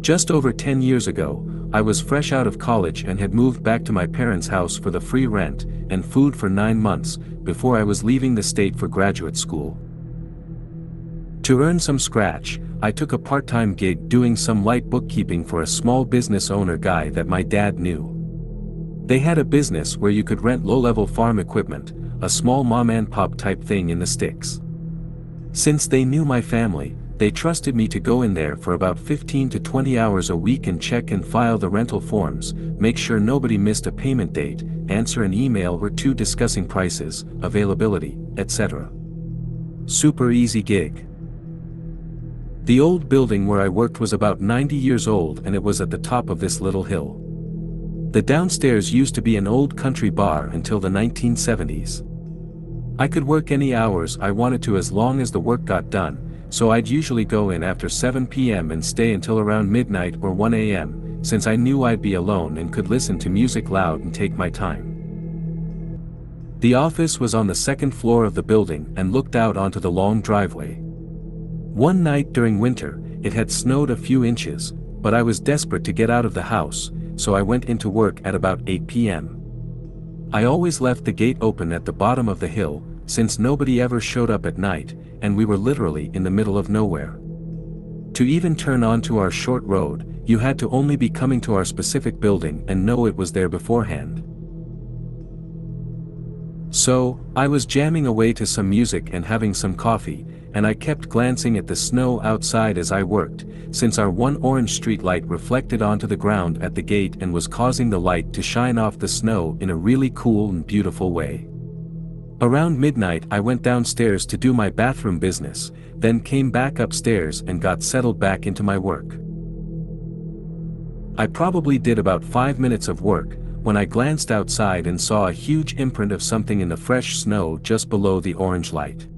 Just over 10 years ago, I was fresh out of college and had moved back to my parents' house for the free rent and food for 9 months, before I was leaving the state for graduate school. To earn some scratch, I took a part-time gig doing some light bookkeeping for a small business owner guy that my dad knew. They had a business where you could rent low-level farm equipment, a small mom-and-pop type thing in the sticks. Since they knew my family, they trusted me to go in there for about 15 to 20 hours a week and check and file the rental forms, make sure nobody missed a payment date, answer an email or two discussing prices, availability, etc. Super easy gig. The old building where I worked was about 90 years old and it was at the top of this little hill. The downstairs used to be an old country bar until the 1970s. I could work any hours I wanted to as long as the work got done, so I'd usually go in after 7 p.m. and stay until around midnight or 1 a.m., since I knew I'd be alone and could listen to music loud and take my time. The office was on the second floor of the building and looked out onto the long driveway. One night during winter, it had snowed a few inches, but I was desperate to get out of the house, so I went into work at about 8 p.m. I always left the gate open at the bottom of the hill, since nobody ever showed up at night, and we were literally in the middle of nowhere. To even turn onto our short road, you had to only be coming to our specific building and know it was there beforehand. So, I was jamming away to some music and having some coffee, and I kept glancing at the snow outside as I worked, since our one orange street light reflected onto the ground at the gate and was causing the light to shine off the snow in a really cool and beautiful way. Around midnight I went downstairs to do my bathroom business, then came back upstairs and got settled back into my work. I probably did about 5 minutes of work, when I glanced outside and saw a huge imprint of something in the fresh snow just below the orange light.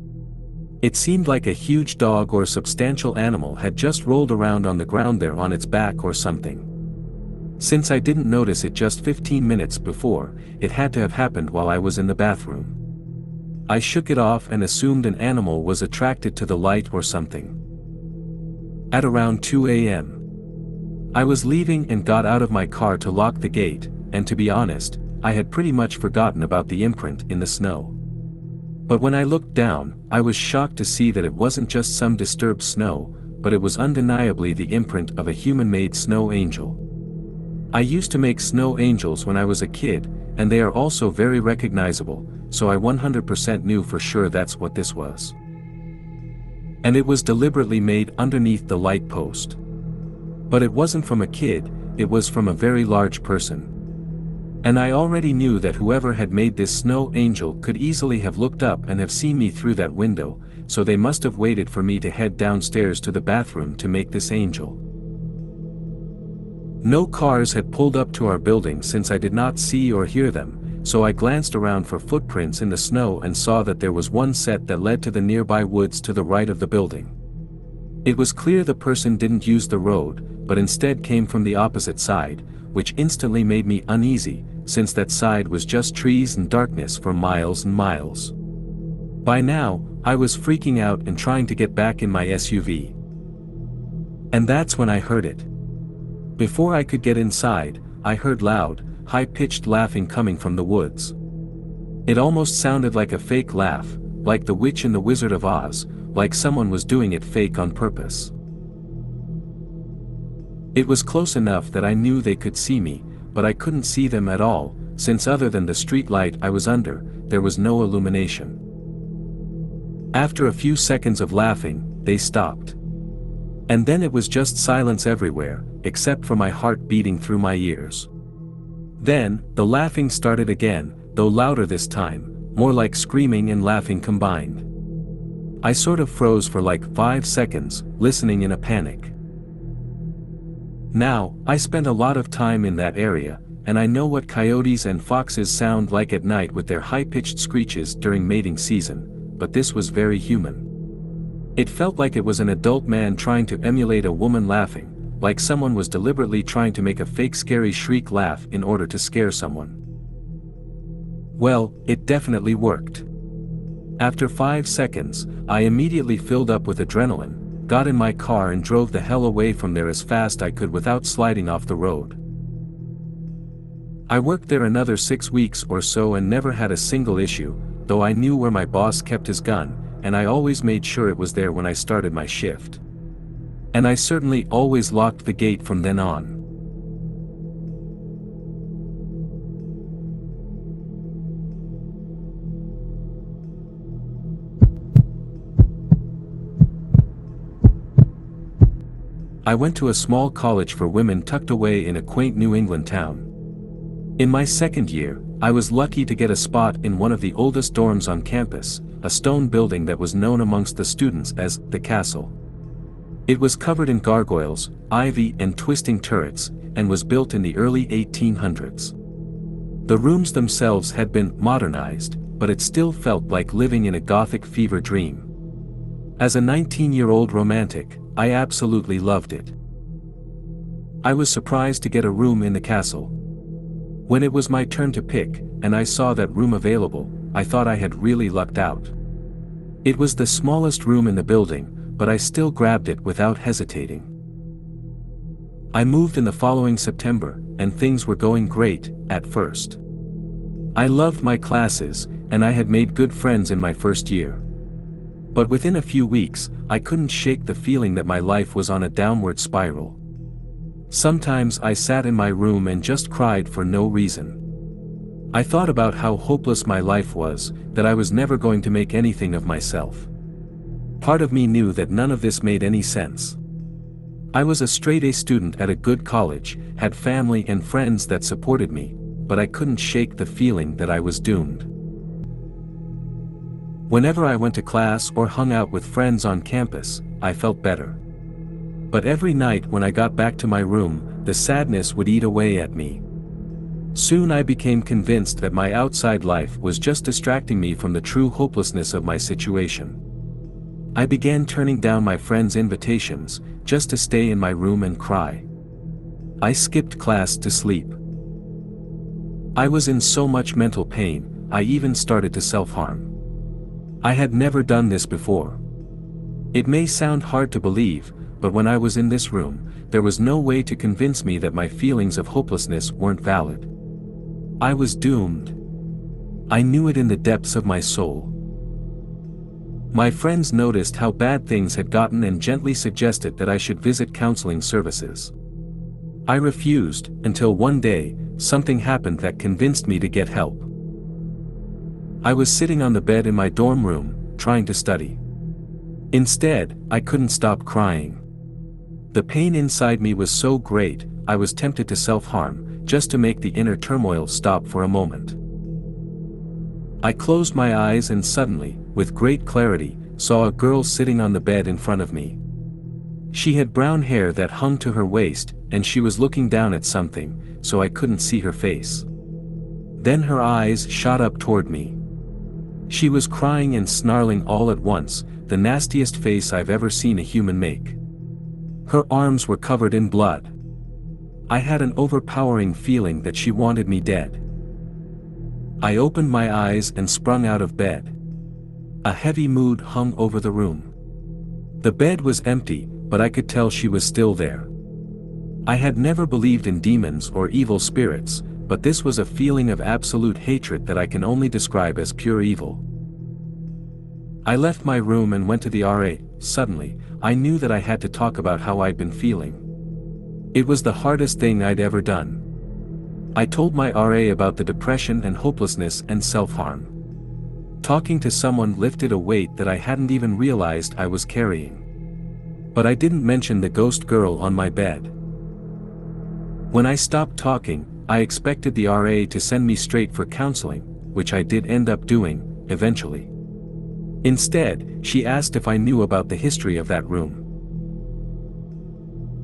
It seemed like a huge dog or substantial animal had just rolled around on the ground there on its back or something. Since I didn't notice it just 15 minutes before, it had to have happened while I was in the bathroom. I shook it off and assumed an animal was attracted to the light or something. At around 2 a.m. I was leaving and got out of my car to lock the gate, and to be honest, I had pretty much forgotten about the imprint in the snow. But when I looked down, I was shocked to see that it wasn't just some disturbed snow, but it was undeniably the imprint of a human-made snow angel. I used to make snow angels when I was a kid, and they are also very recognizable, so I 100% knew for sure that's what this was. And it was deliberately made underneath the light post. But it wasn't from a kid, it was from a very large person. And I already knew that whoever had made this snow angel could easily have looked up and have seen me through that window, so they must have waited for me to head downstairs to the bathroom to make this angel. No cars had pulled up to our building since I did not see or hear them, so I glanced around for footprints in the snow and saw that there was one set that led to the nearby woods to the right of the building. It was clear the person didn't use the road, but instead came from the opposite side, which instantly made me uneasy, since that side was just trees and darkness for miles and miles. By now, I was freaking out and trying to get back in my SUV. And that's when I heard it. Before I could get inside, I heard loud, high-pitched laughing coming from the woods. It almost sounded like a fake laugh, like the witch in the Wizard of Oz, like someone was doing it fake on purpose. It was close enough that I knew they could see me, but I couldn't see them at all, since other than the street light I was under, there was no illumination. After a few seconds of laughing, they stopped. And then it was just silence everywhere, except for my heart beating through my ears. Then, the laughing started again, though louder this time, more like screaming and laughing combined. I sort of froze for like 5 seconds, listening in a panic. Now, I spent a lot of time in that area, and I know what coyotes and foxes sound like at night with their high-pitched screeches during mating season, but this was very human. It felt like it was an adult man trying to emulate a woman laughing, like someone was deliberately trying to make a fake scary shriek laugh in order to scare someone. Well, it definitely worked. After 5 seconds, I immediately filled up with adrenaline, got in my car and drove the hell away from there as fast I could without sliding off the road. I worked there another 6 weeks or so and never had a single issue, though I knew where my boss kept his gun, and I always made sure it was there when I started my shift. And I certainly always locked the gate from then on. I went to a small college for women tucked away in a quaint New England town. In my second year, I was lucky to get a spot in one of the oldest dorms on campus, a stone building that was known amongst the students as the Castle. It was covered in gargoyles, ivy and twisting turrets, and was built in the early 1800s. The rooms themselves had been modernized, but it still felt like living in a Gothic fever dream. As a 19-year-old romantic, I absolutely loved it. I was surprised to get a room in the castle. When it was my turn to pick, and I saw that room available, I thought I had really lucked out. It was the smallest room in the building, but I still grabbed it without hesitating. I moved in the following September, and things were going great, at first. I loved my classes, and I had made good friends in my first year. But within a few weeks, I couldn't shake the feeling that my life was on a downward spiral. Sometimes I sat in my room and just cried for no reason. I thought about how hopeless my life was, that I was never going to make anything of myself. Part of me knew that none of this made any sense. I was a straight-A student at a good college, had family and friends that supported me, but I couldn't shake the feeling that I was doomed. Whenever I went to class or hung out with friends on campus, I felt better. But every night when I got back to my room, the sadness would eat away at me. Soon I became convinced that my outside life was just distracting me from the true hopelessness of my situation. I began turning down my friends' invitations, just to stay in my room and cry. I skipped class to sleep. I was in so much mental pain, I even started to self-harm. I had never done this before. It may sound hard to believe, but when I was in this room, there was no way to convince me that my feelings of hopelessness weren't valid. I was doomed. I knew it in the depths of my soul. My friends noticed how bad things had gotten and gently suggested that I should visit counseling services. I refused, until one day, something happened that convinced me to get help. I was sitting on the bed in my dorm room, trying to study. Instead, I couldn't stop crying. The pain inside me was so great, I was tempted to self-harm, just to make the inner turmoil stop for a moment. I closed my eyes and suddenly, with great clarity, saw a girl sitting on the bed in front of me. She had brown hair that hung to her waist, and she was looking down at something, so I couldn't see her face. Then her eyes shot up toward me. She was crying and snarling all at once, the nastiest face I've ever seen a human make. Her arms were covered in blood. I had an overpowering feeling that she wanted me dead. I opened my eyes and sprung out of bed. A heavy mood hung over the room. The bed was empty, but I could tell she was still there. I had never believed in demons or evil spirits, but this was a feeling of absolute hatred that I can only describe as pure evil. I left my room and went to the RA. Suddenly, I knew that I had to talk about how I'd been feeling. It was the hardest thing I'd ever done. I told my RA about the depression and hopelessness and self-harm. Talking to someone lifted a weight that I hadn't even realized I was carrying. But I didn't mention the ghost girl on my bed. When I stopped talking, I expected the RA to send me straight for counseling, which I did end up doing, eventually. Instead, she asked if I knew about the history of that room.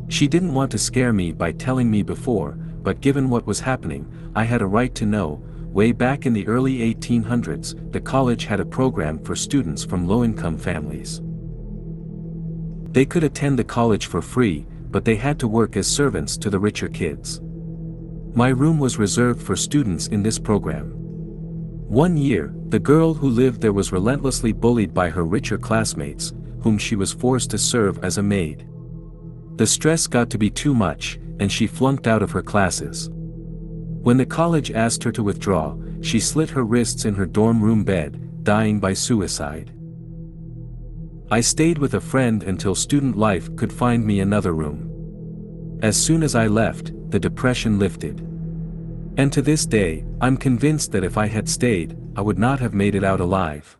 She didn't want to scare me by telling me before, but given what was happening, I had a right to know. Way back in the early 1800s, the college had a program for students from low-income families. They could attend the college for free, but they had to work as servants to the richer kids. My room was reserved for students in this program. One year, the girl who lived there was relentlessly bullied by her richer classmates, whom she was forced to serve as a maid. The stress got to be too much, and she flunked out of her classes. When the college asked her to withdraw, she slit her wrists in her dorm room bed, dying by suicide. I stayed with a friend until student life could find me another room. As soon as I left, the depression lifted. And to this day, I'm convinced that if I had stayed, I would not have made it out alive.